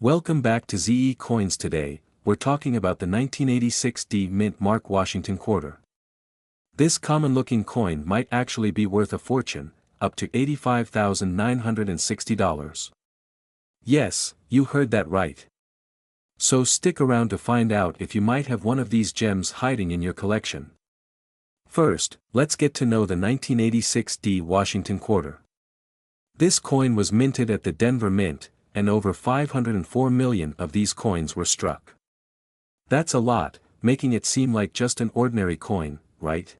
Welcome back to ZE Coins. Today, we're talking about the 1986 D Mint Mark Washington quarter. This common-looking coin might actually be worth a fortune, up to $85,960. Yes, you heard that right. So stick around to find out if you might have one of these gems hiding in your collection. First, let's get to know the 1986 D Washington quarter. This coin was minted at the Denver Mint, and over 504 million of these coins were struck. That's a lot, making it seem like just an ordinary coin, right?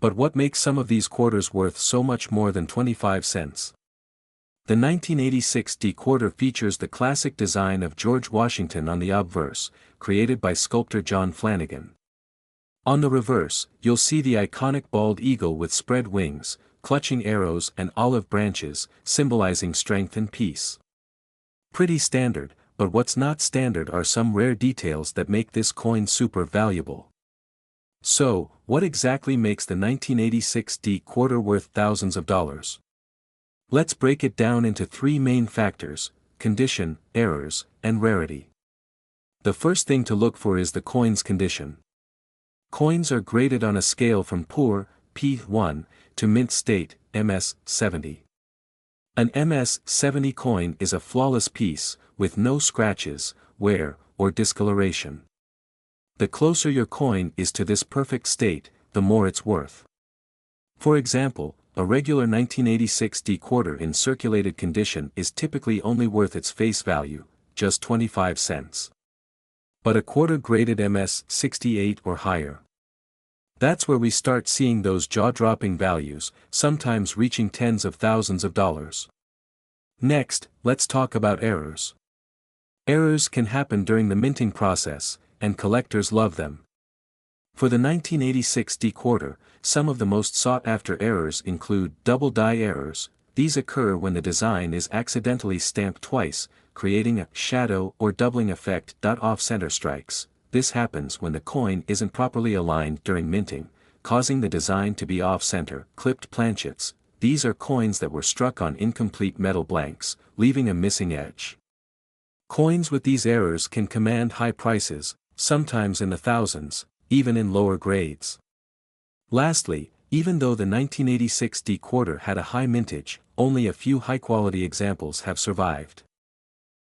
But what makes some of these quarters worth so much more than 25 cents? The 1986 D quarter features the classic design of George Washington on the obverse, created by sculptor John Flanagan. On the reverse, you'll see the iconic bald eagle with spread wings, clutching arrows and olive branches, symbolizing strength and peace. Pretty standard, but what's not standard are some rare details that make this coin super valuable. So, what exactly makes the 1986 D quarter worth thousands of dollars? Let's break it down into three main factors: condition, errors, and rarity. The first thing to look for is the coin's condition. Coins are graded on a scale from poor, P1, to mint state, MS70. An MS70 coin is a flawless piece, with no scratches, wear, or discoloration. The closer your coin is to this perfect state, the more it's worth. For example, a regular 1986 D quarter in circulated condition is typically only worth its face value, just 25 cents. But a quarter graded MS68 or higher. That's where we start seeing those jaw-dropping values, sometimes reaching tens of thousands of dollars. Next, let's talk about errors. Errors can happen during the minting process, and collectors love them. For the 1986 D quarter, some of the most sought-after errors include double die errors. These occur when the design is accidentally stamped twice, creating a shadow or doubling effect. Off-center strikes. This happens when the coin isn't properly aligned during minting, causing the design to be off-center. Clipped planchets. These are coins that were struck on incomplete metal blanks, leaving a missing edge. Coins with these errors can command high prices, sometimes in the thousands, even in lower grades. Lastly, even though the 1986 D quarter had a high mintage, only a few high-quality examples have survived.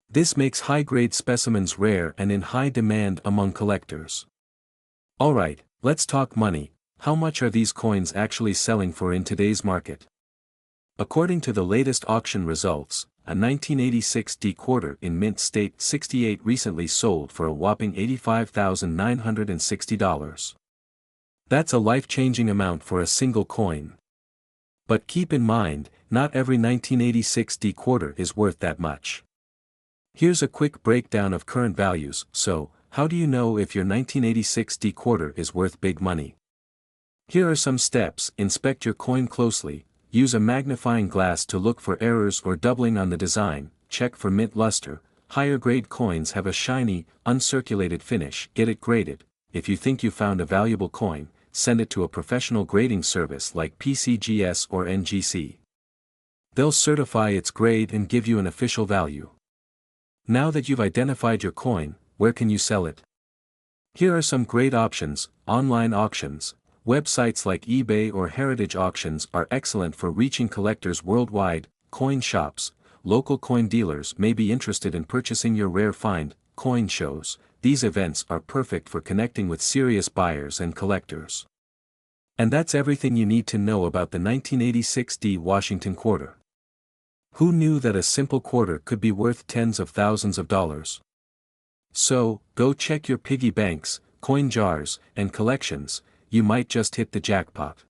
This makes high-grade specimens rare and in high demand among collectors. Alright, let's talk money. How much are these coins actually selling for in today's market? According to the latest auction results, a 1986 D quarter in mint state 68 recently sold for a whopping $85,960. That's a life-changing amount for a single coin. But keep in mind, not every 1986 D quarter is worth that much. Here's a quick breakdown of current values. So, how do you know if your 1986 D quarter is worth big money? Here are some steps. Inspect your coin closely, use a magnifying glass to look for errors or doubling on the design, check for mint luster. Higher grade coins have a shiny, uncirculated finish. Get it graded. If you think you found a valuable coin, send it to a professional grading service like PCGS or NGC. They'll certify its grade and give you an official value. Now that you've identified your coin, where can you sell it? Here are some great options. Online auctions. Websites like eBay or Heritage Auctions are excellent for reaching collectors worldwide. Coin shops. Local coin dealers may be interested in purchasing your rare find. Coin shows. These events are perfect for connecting with serious buyers and collectors. And that's everything you need to know about the 1986 D Washington quarter. Who knew that a simple quarter could be worth tens of thousands of dollars? So, go check your piggy banks, coin jars, and collections. You might just hit the jackpot.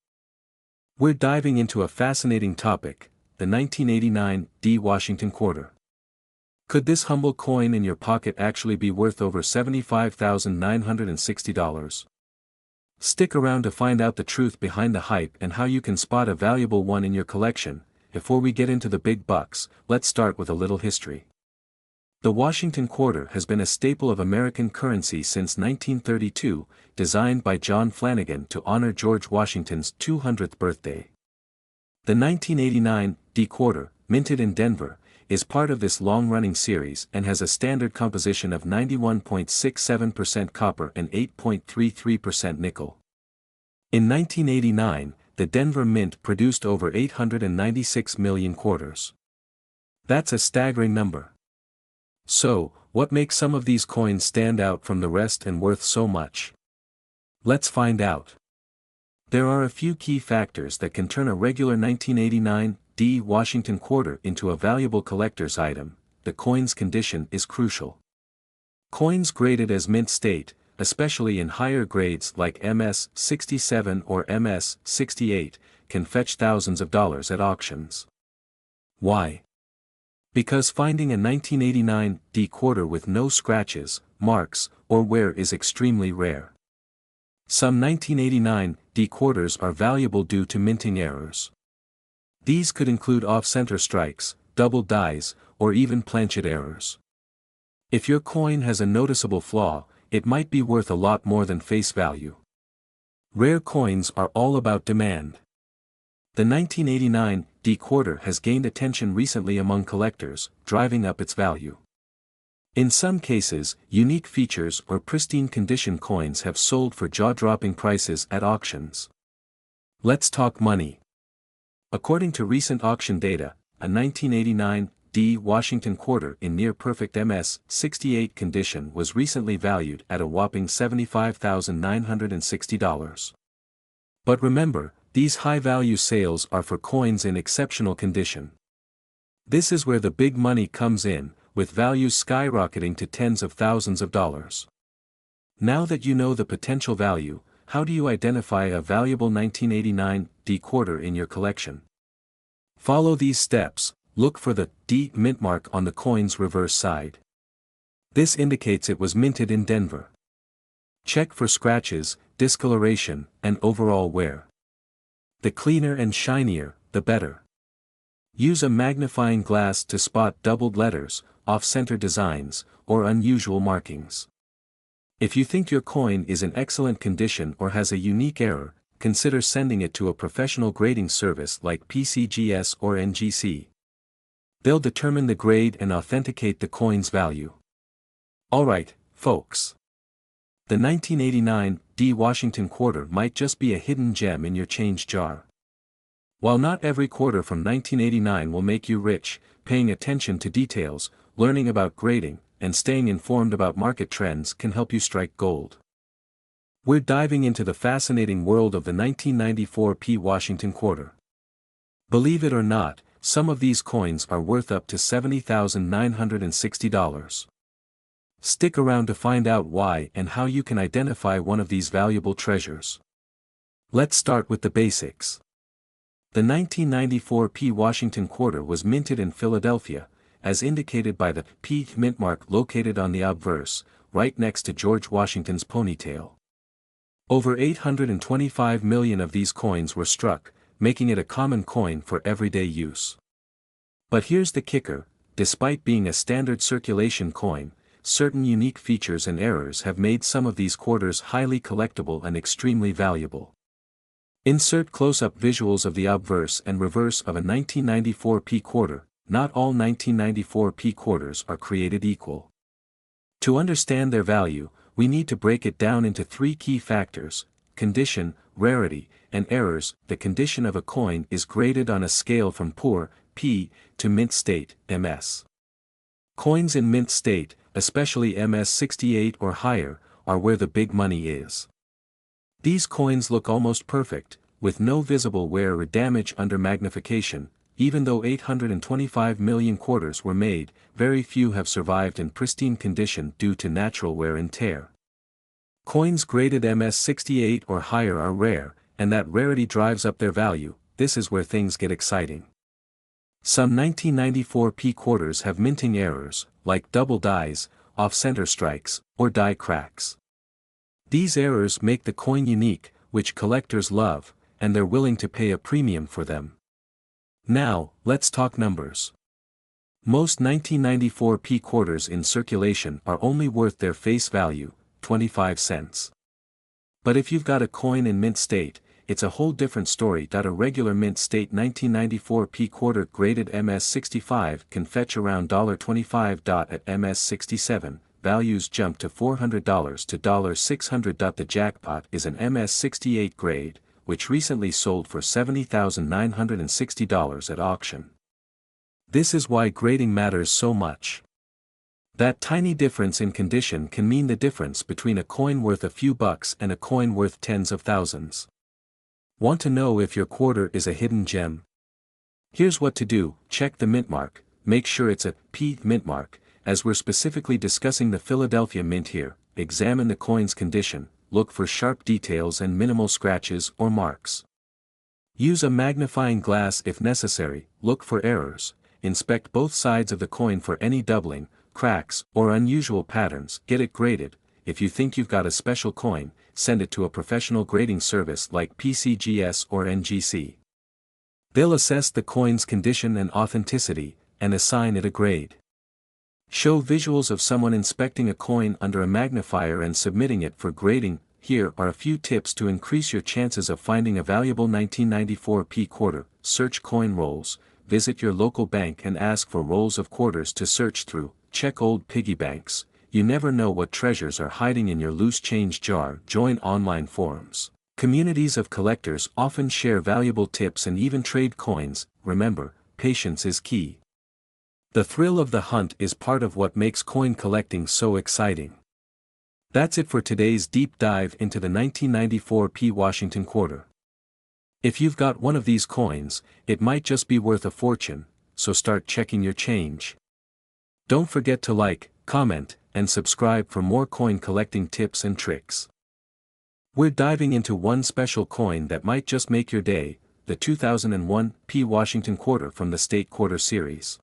We're diving into a fascinating topic, the 1989 D Washington quarter. Could this humble coin in your pocket actually be worth over $75,960? Stick around to find out the truth behind the hype and how you can spot a valuable one in your collection. Before we get into the big bucks, let's start with a little history. The Washington quarter has been a staple of American currency since 1932, designed by John Flanagan to honor George Washington's 200th birthday. The 1989 D quarter, minted in Denver, is part of this long-running series and has a standard composition of 91.67% copper and 8.33% nickel. In 1989, the Denver Mint produced over 896 million quarters. That's a staggering number. So, what makes some of these coins stand out from the rest and worth so much? Let's find out. There are a few key factors that can turn a regular 1989 D Washington quarter into a valuable collector's item. The coin's condition is crucial. Coins graded as mint state, especially in higher grades like MS-67 or MS-68, can fetch thousands of dollars at auctions. Why? Because finding a 1989 D quarter with no scratches, marks, or wear is extremely rare. Some 1989 D quarters are valuable due to minting errors. These could include off-center strikes, double dies, or even planchet errors. If your coin has a noticeable flaw, it might be worth a lot more than face value. Rare coins are all about demand. The 1989 D quarter has gained attention recently among collectors, driving up its value. In some cases, unique features or pristine condition coins have sold for jaw-dropping prices at auctions. Let's talk money. According to recent auction data, a 1989 D Washington quarter in near-perfect MS-68 condition was recently valued at a whopping $75,960. But remember, these high-value sales are for coins in exceptional condition. This is where the big money comes in, with values skyrocketing to tens of thousands of dollars. Now that you know the potential value, how do you identify a valuable 1989 D quarter in your collection? Follow these steps. Look for the D mint mark on the coin's reverse side. This indicates it was minted in Denver. Check for scratches, discoloration, and overall wear. The cleaner and shinier, the better. Use a magnifying glass to spot doubled letters, off-center designs, or unusual markings. If you think your coin is in excellent condition or has a unique error, consider sending it to a professional grading service like PCGS or NGC. They'll determine the grade and authenticate the coin's value. Alright, folks. The 1989 D Washington quarter might just be a hidden gem in your change jar. While not every quarter from 1989 will make you rich, paying attention to details, learning about grading, and staying informed about market trends can help you strike gold. We're diving into the fascinating world of the 1994 P Washington quarter. Believe it or not, some of these coins are worth up to $70,960. Stick around to find out why and how you can identify one of these valuable treasures. Let's start with the basics. The 1994 P Washington quarter was minted in Philadelphia, as indicated by the P mint mark located on the obverse, right next to George Washington's ponytail. Over 825 million of these coins were struck, making it a common coin for everyday use. But here's the kicker: despite being a standard circulation coin, certain unique features and errors have made some of these quarters highly collectible and extremely valuable. Insert close-up visuals of the obverse and reverse of a 1994 P quarter. Not all 1994 P quarters are created equal. To understand their value, we need to break it down into three key factors: condition, rarity, and errors. The condition of a coin is graded on a scale from poor, P, to mint state, MS. Coins in mint state, especially MS-68 or higher, are where the big money is. These coins look almost perfect, with no visible wear or damage under magnification. Even though 825 million quarters were made, very few have survived in pristine condition due to natural wear and tear. Coins graded MS-68 or higher are rare, and that rarity drives up their value. This is where things get exciting. Some 1994 P quarters have minting errors, like double dies, off-center strikes, or die cracks. These errors make the coin unique, which collectors love, and they're willing to pay a premium for them. Now, let's talk numbers. Most 1994 P quarters in circulation are only worth their face value, 25 cents. But if you've got a coin in mint state, it's a whole different story. A regular mint state 1994 p-quarter graded MS65 can fetch around $25. At MS67, values jump to $400 to $600. The jackpot is an MS68 grade, which recently sold for $70,960 at auction. This is why grading matters so much. That tiny difference in condition can mean the difference between a coin worth a few bucks and a coin worth tens of thousands. Want to know if your quarter is a hidden gem? Here's what to do: check the mint mark, make sure it's a P mint mark, as we're specifically discussing the Philadelphia Mint here. Examine the coin's condition, look for sharp details and minimal scratches or marks. Use a magnifying glass if necessary, look for errors, inspect both sides of the coin for any doubling, cracks, or unusual patterns. Get it graded. If you think you've got a special coin, send it to a professional grading service like PCGS or NGC. They'll assess the coin's condition and authenticity, and assign it a grade. Show visuals of someone inspecting a coin under a magnifier and submitting it for grading. Here are a few tips to increase your chances of finding a valuable 1994 p-quarter. Search coin rolls. Visit your local bank and ask for rolls of quarters to search through. Check old piggy banks. You never know what treasures are hiding in your loose change jar. Join online forums. Communities of collectors often share valuable tips and even trade coins. Remember, patience is key. The thrill of the hunt is part of what makes coin collecting so exciting. That's it for today's deep dive into the 1994 P Washington quarter. If you've got one of these coins, it might just be worth a fortune, so start checking your change. Don't forget to like, comment, and subscribe for more coin collecting tips and tricks. We're diving into one special coin that might just make your day, the 2001 P Washington quarter from the State Quarter series.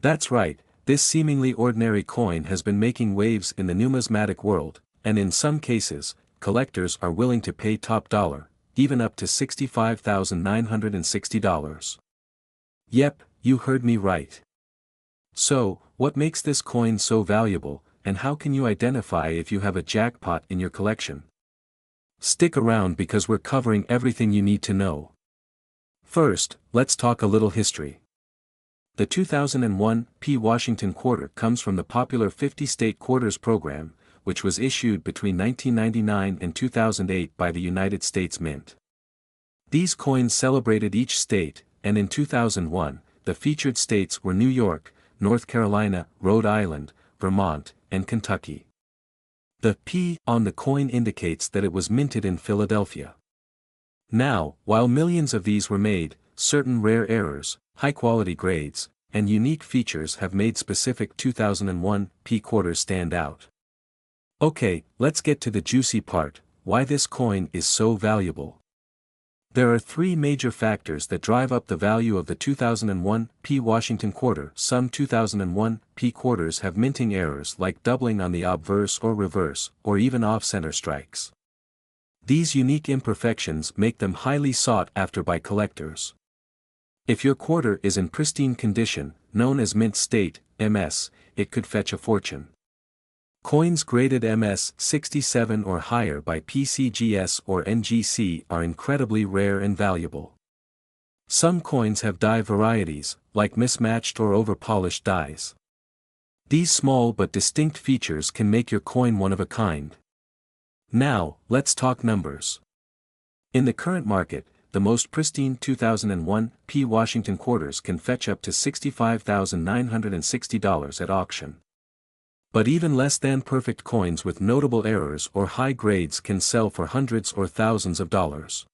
That's right, this seemingly ordinary coin has been making waves in the numismatic world, and in some cases, collectors are willing to pay top dollar, even up to $65,960. Yep, you heard me right. So, what makes this coin so valuable, and how can you identify if you have a jackpot in your collection? Stick around because we're covering everything you need to know. First, let's talk a little history. The 2001 P Washington quarter comes from the popular 50-state quarters program, which was issued between 1999 and 2008 by the United States Mint. These coins celebrated each state, and in 2001, the featured states were New York, North Carolina, Rhode Island, Vermont, and Kentucky. The P on the coin indicates that it was minted in Philadelphia. Now, while millions of these were made, certain rare errors, high-quality grades, and unique features have made specific 2001 P quarters stand out. Okay, let's get to the juicy part: why this coin is so valuable. There are three major factors that drive up the value of the 2001 P Washington quarter. Some 2001 P quarters have minting errors like doubling on the obverse or reverse, or even off-center strikes. These unique imperfections make them highly sought after by collectors. If your quarter is in pristine condition, known as mint state, MS, it could fetch a fortune. Coins graded MS 67 or higher by PCGS or NGC are incredibly rare and valuable. Some coins have die varieties, like mismatched or over-polished dies. These small but distinct features can make your coin one of a kind. Now, let's talk numbers. In the current market, the most pristine 2001 P Washington quarters can fetch up to $65,960 at auction. But even less than perfect coins with notable errors or high grades can sell for hundreds or thousands of dollars.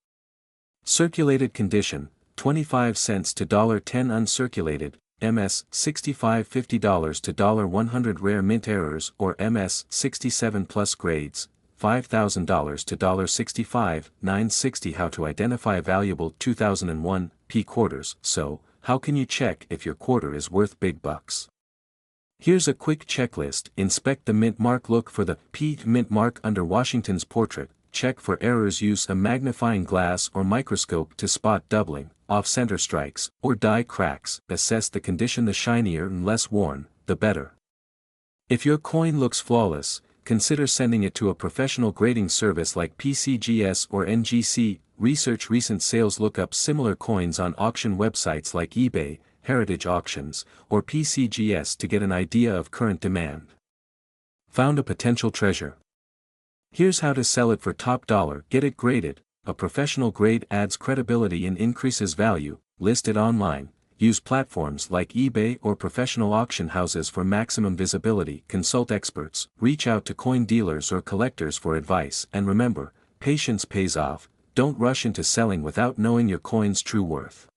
Circulated condition, 25 cents to $10. Uncirculated, MS 65 $50 to $100. Rare mint errors or MS 67 plus grades, $5,000 to $65 960. How to identify valuable 2001 P quarters. So, how can you check if your quarter is worth big bucks? Here's a quick checklist. Inspect the mint mark. Look for the P mint mark under Washington's portrait. Check for errors. Use a magnifying glass or microscope to spot doubling, off-center strikes, or die cracks. Assess the condition. The shinier and less worn, the better. If your coin looks flawless, consider sending it to a professional grading service like PCGS or NGC. research recent sales. Look up similar coins on auction websites like eBay, Heritage Auctions, or PCGS to get an idea of current demand. Found a potential treasure. Here's how to sell it for top dollar. Get it graded. A professional grade adds credibility and increases value. List it online. Use platforms like eBay or professional auction houses for maximum visibility. Consult experts. Reach out to coin dealers or collectors for advice. And remember, patience pays off. Don't rush into selling without knowing your coin's true worth.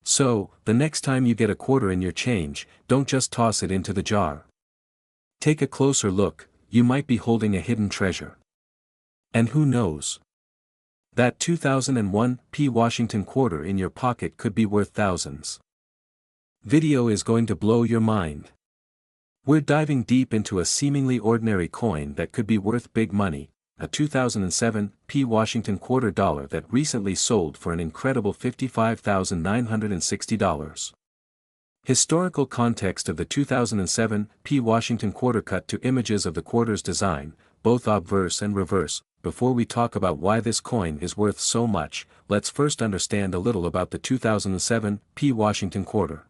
So, the next time you get a quarter in your change, don't just toss it into the jar. Take a closer look. You might be holding a hidden treasure. And who knows? That 2001 P. Washington quarter in your pocket could be worth thousands. Video is going to blow your mind. We're diving deep into a seemingly ordinary coin that could be worth big money, a 2007 P. Washington quarter dollar that recently sold for an incredible $55,960. Historical context of the 2007 P. Washington quarter. Cut to images of the quarter's design, both obverse and reverse. Before we talk about why this coin is worth so much, let's first understand a little about the 2007 P. Washington quarter.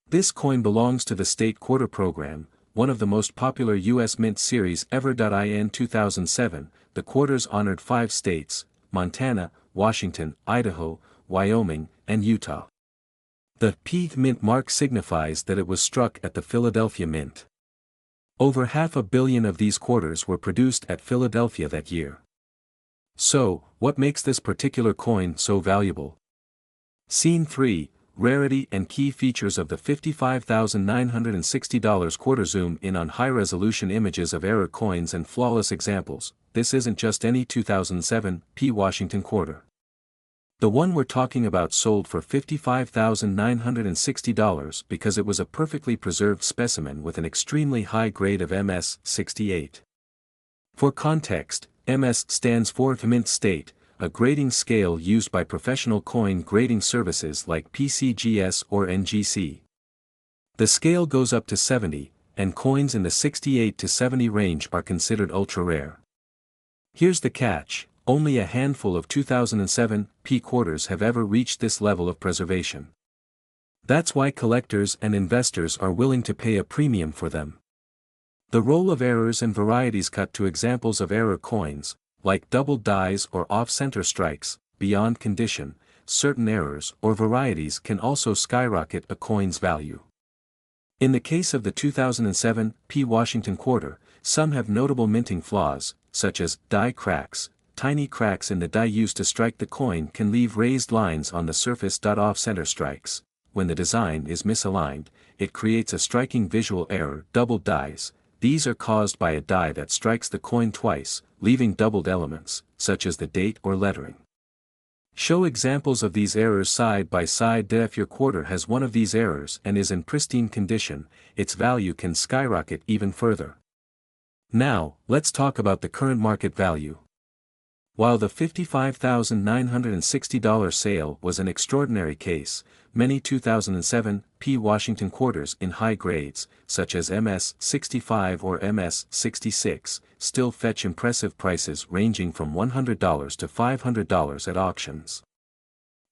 This coin belongs to the state quarter program, one of the most popular U.S. mint series ever. In 2007, the quarters honored 5 states: Montana, Washington, Idaho, Wyoming, and Utah. The P mint mark signifies that it was struck at the Philadelphia Mint. Over 500 million of these quarters were produced at Philadelphia that year. So, what makes this particular coin so valuable? Scene 3, Rarity and Key Features of the $55,960 quarter. Zoom in on high-resolution images of error coins and flawless examples. This isn't just any 2007 P. Washington quarter. The one we're talking about sold for $55,960 because it was a perfectly preserved specimen with an extremely high grade of MS 68. For context, MS stands for Mint State, a grading scale used by professional coin grading services like PCGS or NGC. The scale goes up to 70, and coins in the 68 to 70 range are considered ultra-rare. Here's the catch. Only a handful of 2007 P quarters have ever reached this level of preservation. That's why collectors and investors are willing to pay a premium for them. The role of errors and varieties. Cut to examples of error coins, like doubled dies or off-center strikes. Beyond condition, certain errors or varieties can also skyrocket a coin's value. In the case of the 2007 P. Washington quarter, some have notable minting flaws, such as die cracks. Tiny cracks in the die used to strike the coin can leave raised lines on the surface. Off-center strikes. When the design is misaligned, it creates a striking visual error. Doubled dies. These are caused by a die that strikes the coin twice, leaving doubled elements, such as the date or lettering. Show examples of these errors side by side. If your quarter has one of these errors and is in pristine condition, its value can skyrocket even further. Now, let's talk about the current market value. While the $55,960 sale was an extraordinary case, many 2007 P. Washington quarters in high grades, such as MS 65 or MS 66, still fetch impressive prices ranging from $100 to $500 at auctions.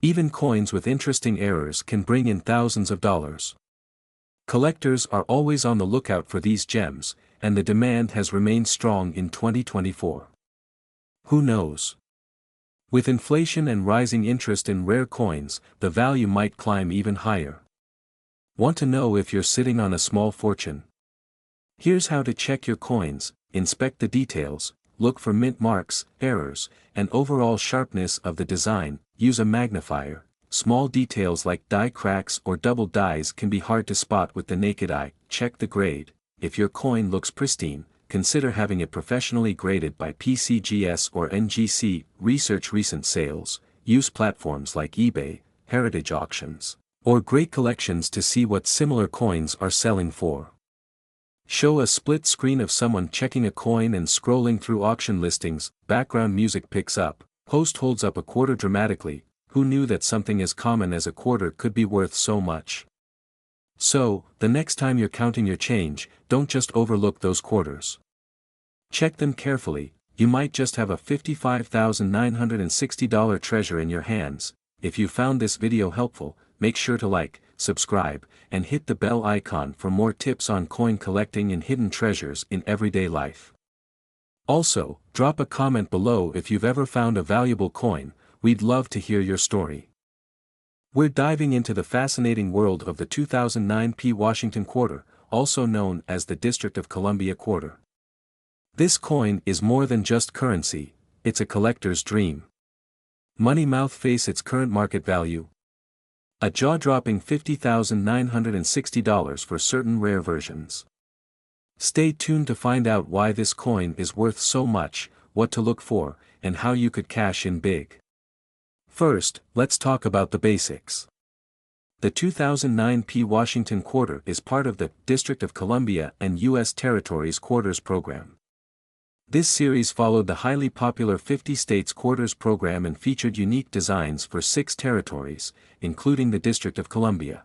Even coins with interesting errors can bring in thousands of dollars. Collectors are always on the lookout for these gems, and the demand has remained strong in 2024. Who knows? With inflation and rising interest in rare coins, the value might climb even higher. Want to know if you're sitting on a small fortune? Here's how to check your coins: inspect the details, look for mint marks, errors, and overall sharpness of the design. Use a magnifier. Small details like die cracks or double dies can be hard to spot with the naked eye. Check the grade. If your coin looks pristine, consider having it professionally graded by PCGS or NGC. Research recent sales. Use platforms like eBay, Heritage Auctions, or Great Collections to see what similar coins are selling for. Show a split screen of someone checking a coin and scrolling through auction listings. Background music picks up. Host holds up a quarter dramatically. Who knew that something as common as a quarter could be worth so much? So, the next time you're counting your change, don't just overlook those quarters. Check them carefully. you might just have a $55,960 treasure in your hands. If you found this video helpful, make sure to like, subscribe, and hit the bell icon for more tips on coin collecting and hidden treasures in everyday life. Also, drop a comment below if you've ever found a valuable coin. We'd love to hear your story. We're diving into the fascinating world of the 2009 P. Washington quarter, also known as the District of Columbia quarter. This coin is more than just currency, it's a collector's dream. Money mouth face its current market value. A jaw-dropping $50,960 for certain rare versions. Stay tuned to find out why this coin is worth so much, what to look for, and how you could cash in big. First, let's talk about the basics. The 2009 P. Washington quarter is part of the District of Columbia and U.S. Territories Quarters program. This series followed the highly popular 50 States Quarters program and featured unique designs for 6 territories, including the District of Columbia.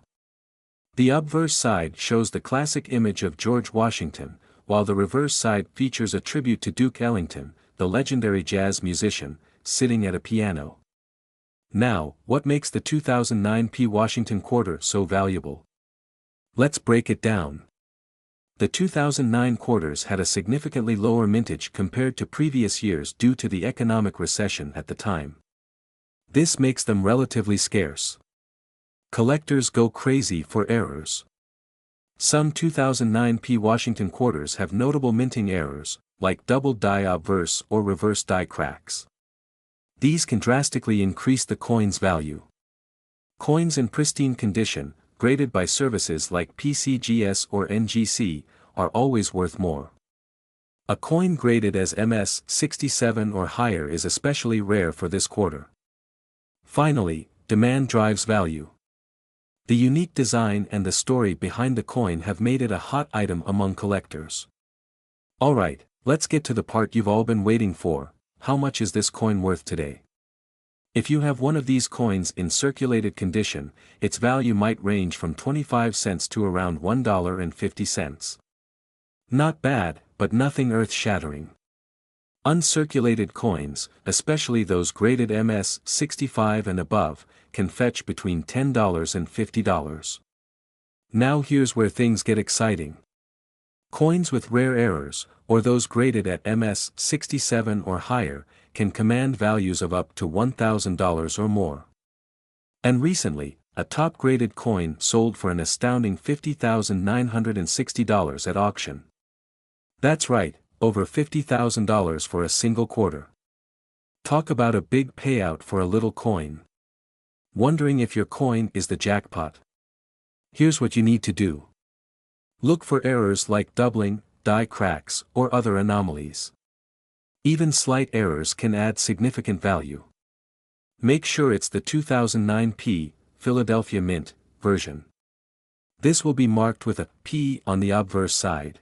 The obverse side shows the classic image of George Washington, while the reverse side features a tribute to Duke Ellington, the legendary jazz musician, sitting at a piano. Now, what makes the 2009 P. Washington quarter so valuable? Let's break it down. The 2009 quarters had a significantly lower mintage compared to previous years due to the economic recession at the time. This makes them relatively scarce. Collectors go crazy for errors. Some 2009 P. Washington quarters have notable minting errors, like double die obverse or reverse die cracks. These can drastically increase the coin's value. Coins in pristine condition, graded by services like PCGS or NGC, are always worth more. A coin graded as MS 67 or higher is especially rare for this quarter. Finally, demand drives value. The unique design and the story behind the coin have made it a hot item among collectors. Alright, let's get to the part you've all been waiting for. How much is this coin worth today? If you have one of these coins in circulated condition, its value might range from 25 cents to around $1.50. Not bad, but nothing earth-shattering. Uncirculated coins, especially those graded MS 65 and above, can fetch between $10 and $50. Now here's where things get exciting. Coins with rare errors, or those graded at MS 67 or higher, can command values of up to $1,000 or more. And recently, a top-graded coin sold for an astounding $50,960 at auction. That's right, over $50,000 for a single quarter. Talk about a big payout for a little coin. Wondering if your coin is the jackpot? Here's what you need to do. Look for errors like doubling, die cracks, or other anomalies. Even slight errors can add significant value. Make sure it's the 2009 P. Philadelphia Mint version. This will be marked with a P on the obverse side.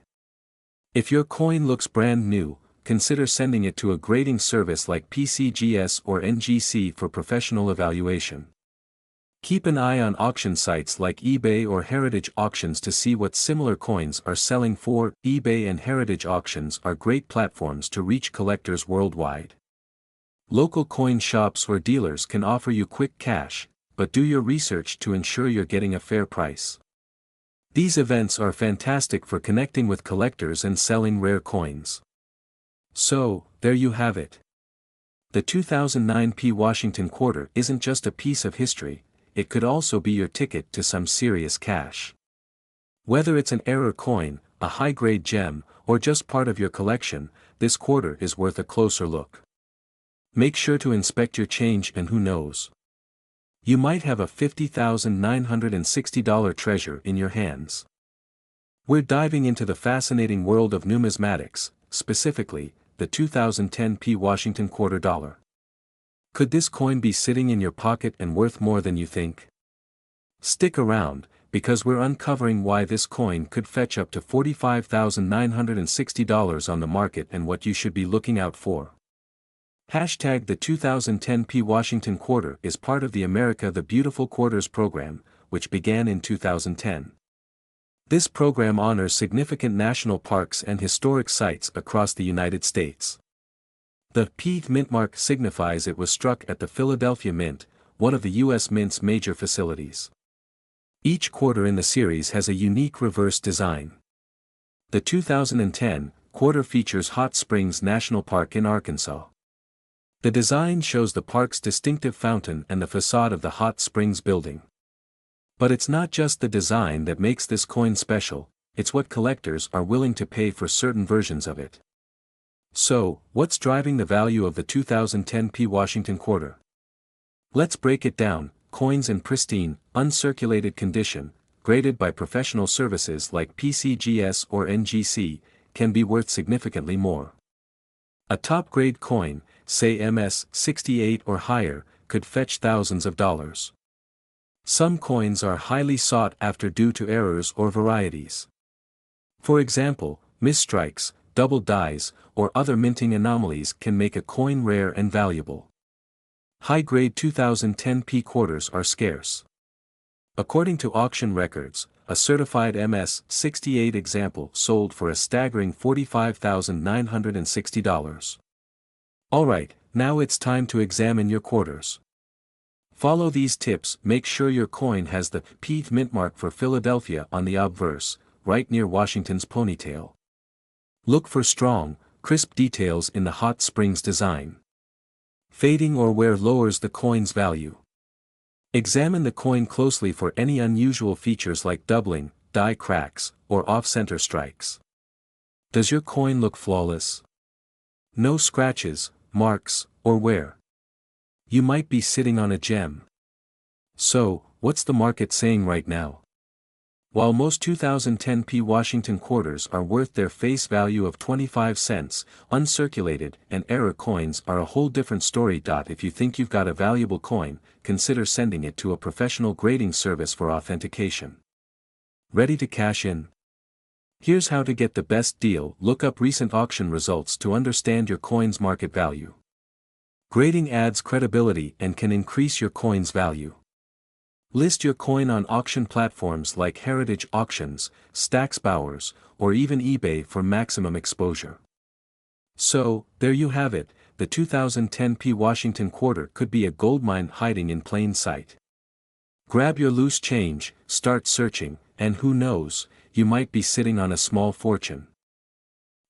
If your coin looks brand new, consider sending it to a grading service like PCGS or NGC for professional evaluation. Keep an eye on auction sites like eBay or Heritage Auctions to see what similar coins are selling for. eBay and Heritage Auctions are great platforms to reach collectors worldwide. Local coin shops or dealers can offer you quick cash, but do your research to ensure you're getting a fair price. These events are fantastic for connecting with collectors and selling rare coins. So, there you have it. The 2009 P. Washington quarter isn't just a piece of history, it could also be your ticket to some serious cash. Whether it's an error coin, a high-grade gem, or just part of your collection, this quarter is worth a closer look. Make sure to inspect your change and who knows, you might have a $50,960 treasure in your hands. We're diving into the fascinating world of numismatics, specifically, the 2010 P. Washington quarter dollar. Could this coin be sitting in your pocket and worth more than you think? Stick around, because we're uncovering why this coin could fetch up to $45,960 on the market and what you should be looking out for. Hashtag the 2010 P. Washington quarter is part of the America the Beautiful Quarters program, which began in 2010. This program honors significant national parks and historic sites across the United States. The P mint mark signifies it was struck at the Philadelphia Mint, one of the U.S. Mint's major facilities. Each quarter in the series has a unique reverse design. The 2010 quarter features Hot Springs National Park in Arkansas. The design shows the park's distinctive fountain and the facade of the Hot Springs building. But it's not just the design that makes this coin special, it's what collectors are willing to pay for certain versions of it. So, what's driving the value of the 2010 P Washington quarter? Let's break it down. Coins in pristine, uncirculated condition, graded by professional services like PCGS or NGC, can be worth significantly more. A top-grade coin, say MS-68 or higher, could fetch thousands of dollars. Some coins are highly sought after due to errors or varieties. For example, misstrikes, double dies, or other minting anomalies can make a coin rare and valuable. High-grade 2010 P quarters are scarce. According to auction records, a certified MS-68 example sold for a staggering $45,960. Alright, now it's time to examine your quarters. Follow these tips. Make sure your coin has the P mint mark for Philadelphia on the obverse, right near Washington's ponytail. Look for strong, crisp details in the Hot Springs design. Fading or wear lowers the coin's value. Examine the coin closely for any unusual features like doubling, die cracks, or off-center strikes. Does your coin look flawless? No scratches, marks, or wear? You might be sitting on a gem. So, what's the market saying right now? While most 2010 P Washington quarters are worth their face value of 25 cents, uncirculated and error coins are a whole different story. If you think you've got a valuable coin, consider sending it to a professional grading service for authentication. Ready to cash in? Here's how to get the best deal. Look up recent auction results to understand your coin's market value. Grading adds credibility and can increase your coin's value. List your coin on auction platforms like Heritage Auctions, Stax Bowers, or even eBay for maximum exposure. So, there you have it, the 2010 P Washington quarter could be a goldmine hiding in plain sight. Grab your loose change, start searching, and who knows, you might be sitting on a small fortune.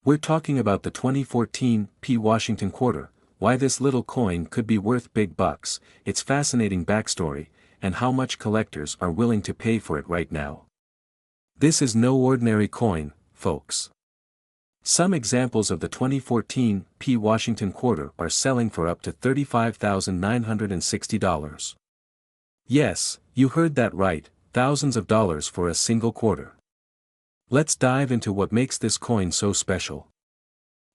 We're talking about the 2014 P Washington quarter, why this little coin could be worth big bucks, its fascinating backstory, and how much collectors are willing to pay for it right now. This is no ordinary coin, folks. Some examples of the 2014 P Washington quarter are selling for up to $35,960. Yes, you heard that right, thousands of dollars for a single quarter. Let's dive into what makes this coin so special.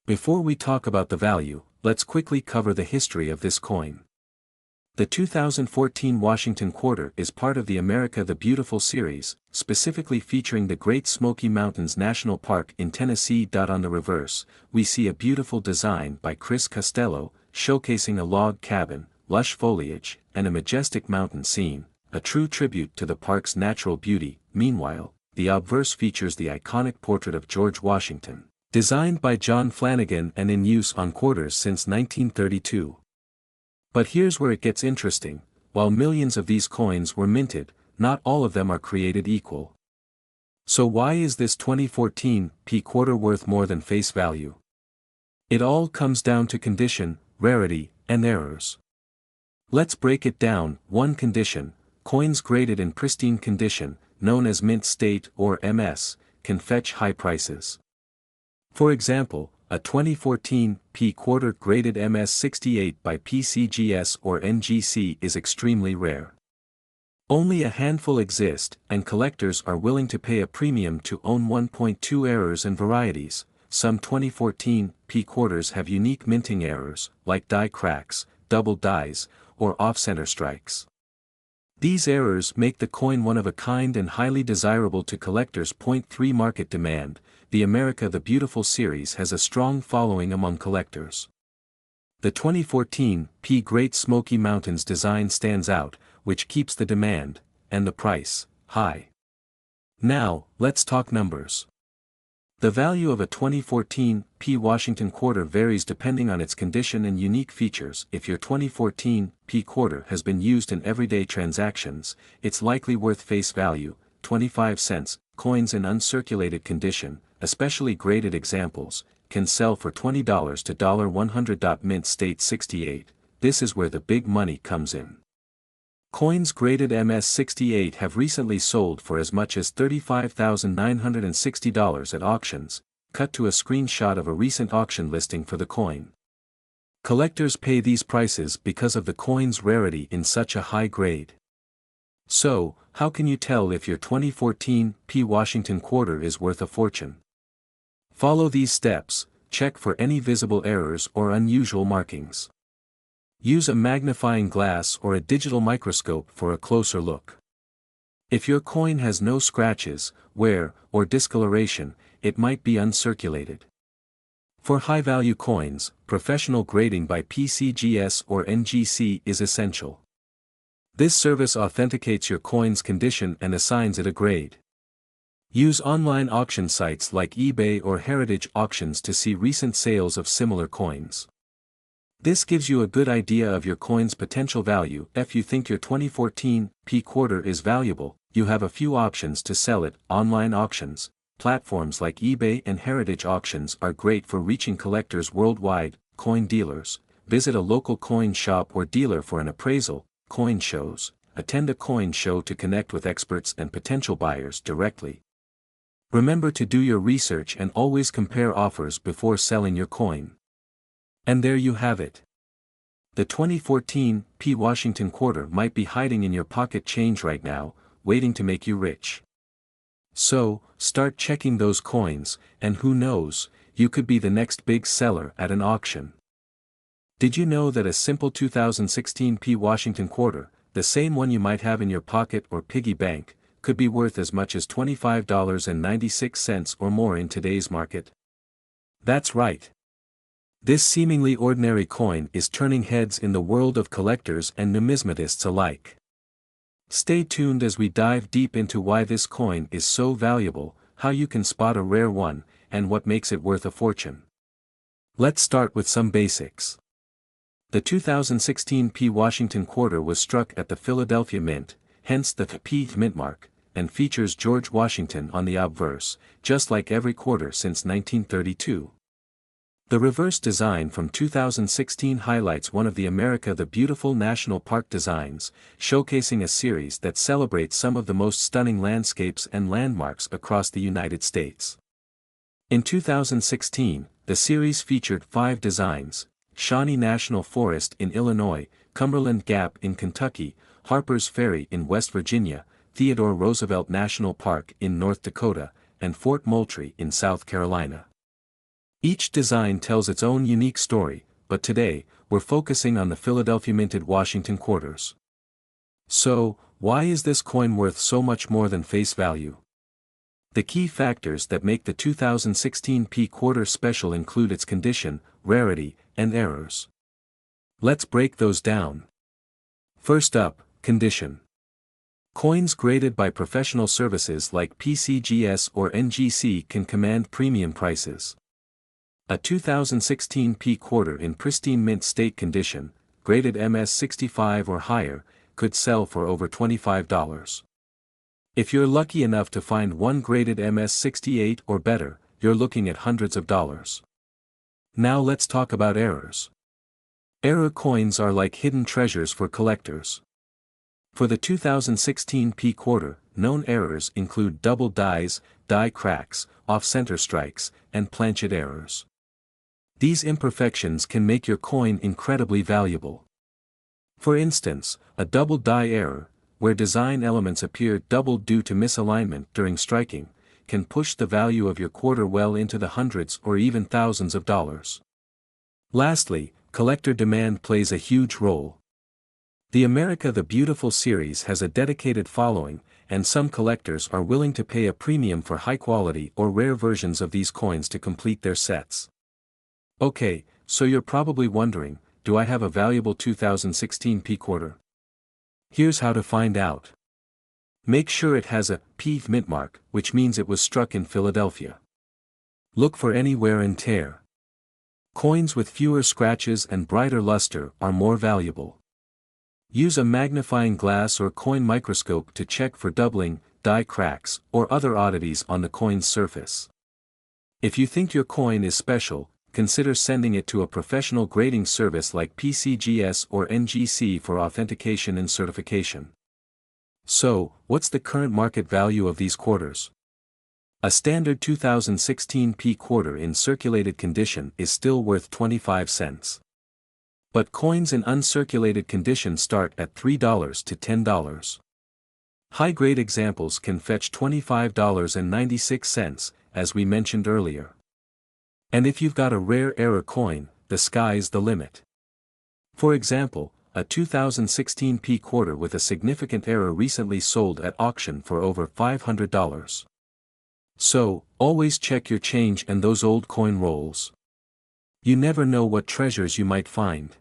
Before we talk about the value, let's quickly cover the history of this coin. The 2014 Washington quarter is part of the America the Beautiful series, specifically featuring the Great Smoky Mountains National Park in Tennessee. On the reverse, we see a beautiful design by Chris Costello, showcasing a log cabin, lush foliage, and a majestic mountain scene, a true tribute to the park's natural beauty. Meanwhile, the obverse features the iconic portrait of George Washington, designed by John Flanagan and in use on quarters since 1932. But here's where it gets interesting, while millions of these coins were minted, not all of them are created equal. So why is this 2014 P quarter worth more than face value? It all comes down to condition, rarity, and errors. Let's break it down. 1. Condition. Coins graded in pristine condition, known as mint state or MS, can fetch high prices. For example, a 2014 P quarter graded MS-68 by PCGS or NGC is extremely rare. Only a handful exist, and collectors are willing to pay a premium to own 1.2 errors and varieties. Some 2014 P quarters have unique minting errors, like die cracks, double dies, or off-center strikes. These errors make the coin one of a kind and highly desirable to collectors. 3. Market demand. The America the Beautiful series has a strong following among collectors. The 2014 P Great Smoky Mountains design stands out, which keeps the demand, and the price, high. Now, let's talk numbers. The value of a 2014 P Washington quarter varies depending on its condition and unique features. If your 2014 P quarter has been used in everyday transactions, it's likely worth face value, 25 cents. Coins in uncirculated condition, especially graded examples, can sell for $20 to $100. Mint State 68, this is where the big money comes in. Coins graded MS-68 have recently sold for as much as $35,960 at auctions. Cut to a screenshot of a recent auction listing for the coin. Collectors pay these prices because of the coin's rarity in such a high grade. So, how can you tell if your 2014 P Washington quarter is worth a fortune? Follow these steps. Check for any visible errors or unusual markings. Use a magnifying glass or a digital microscope for a closer look. If your coin has no scratches, wear, or discoloration, it might be uncirculated. For high-value coins, professional grading by PCGS or NGC is essential. This service authenticates your coin's condition and assigns it a grade. Use online auction sites like eBay or Heritage Auctions to see recent sales of similar coins. This gives you a good idea of your coin's potential value. If you think your 2014 P quarter is valuable, you have a few options to sell it. Online auctions. Platforms like eBay and Heritage Auctions are great for reaching collectors worldwide. Coin dealers. Visit a local coin shop or dealer for an appraisal. Coin shows. Attend a coin show to connect with experts and potential buyers directly. Remember to do your research and always compare offers before selling your coin. And there you have it. The 2014 P Washington quarter might be hiding in your pocket change right now, waiting to make you rich. So, start checking those coins, and who knows, you could be the next big seller at an auction. Did you know that a simple 2016 P Washington quarter, the same one you might have in your pocket or piggy bank, could be worth as much as $25.96 or more in today's market? That's right. This seemingly ordinary coin is turning heads in the world of collectors and numismatists alike. Stay tuned as we dive deep into why this coin is so valuable, how you can spot a rare one, and what makes it worth a fortune. Let's start with some basics. The 2016 P Washington quarter was struck at the Philadelphia Mint, hence the P Mint mark, and features George Washington on the obverse, just like every quarter since 1932. The reverse design from 2016 highlights one of the America the Beautiful National Park designs, showcasing a series that celebrates some of the most stunning landscapes and landmarks across the United States. In 2016, the series featured 5 designs: Shawnee National Forest in Illinois, Cumberland Gap in Kentucky, Harper's Ferry in West Virginia, Theodore Roosevelt National Park in North Dakota, and Fort Moultrie in South Carolina. Each design tells its own unique story, but today, we're focusing on the Philadelphia minted Washington quarters. So, why is this coin worth so much more than face value? The key factors that make the 2016 P quarter special include its condition, rarity, and errors. Let's break those down. First up, condition. Coins graded by professional services like PCGS or NGC can command premium prices. A 2016 P quarter in pristine mint state condition, graded MS-65 or higher, could sell for over $25. If you're lucky enough to find one graded MS-68 or better, you're looking at hundreds of dollars. Now let's talk about errors. Error coins are like hidden treasures for collectors. For the 2016 P quarter, known errors include double dies, die cracks, off-center strikes, and planchet errors. These imperfections can make your coin incredibly valuable. For instance, a double die error, where design elements appear doubled due to misalignment during striking, can push the value of your quarter well into the hundreds or even thousands of dollars. Lastly, collector demand plays a huge role. The America the Beautiful series has a dedicated following, and some collectors are willing to pay a premium for high-quality or rare versions of these coins to complete their sets. Okay, so you're probably wondering, do I have a valuable 2016 P quarter? Here's how to find out. Make sure it has a P mint mark, which means it was struck in Philadelphia. Look for any wear and tear. Coins with fewer scratches and brighter luster are more valuable. Use a magnifying glass or coin microscope to check for doubling, die cracks, or other oddities on the coin's surface. If you think your coin is special, consider sending it to a professional grading service like PCGS or NGC for authentication and certification. So, what's the current market value of these quarters? A standard 2016 P quarter in circulated condition is still worth 25 cents. But coins in uncirculated condition start at $3 to $10. High-grade examples can fetch $25.96, as we mentioned earlier. And if you've got a rare error coin, the sky's the limit. For example, a 2016 P quarter with a significant error recently sold at auction for over $500. So, always check your change and those old coin rolls. You never know what treasures you might find.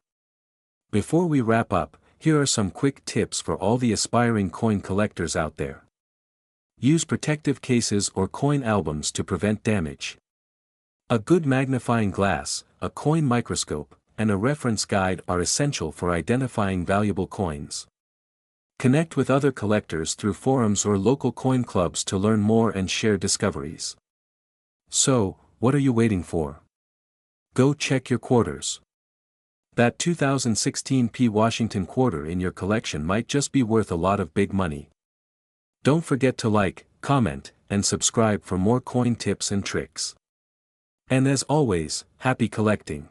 Before we wrap up, here are some quick tips for all the aspiring coin collectors out there. Use protective cases or coin albums to prevent damage. A good magnifying glass, a coin microscope, and a reference guide are essential for identifying valuable coins. Connect with other collectors through forums or local coin clubs to learn more and share discoveries. So, what are you waiting for? Go check your quarters. That 2016 P Washington quarter in your collection might just be worth a lot of big money. Don't forget to like, comment, and subscribe for more coin tips and tricks. And as always, happy collecting!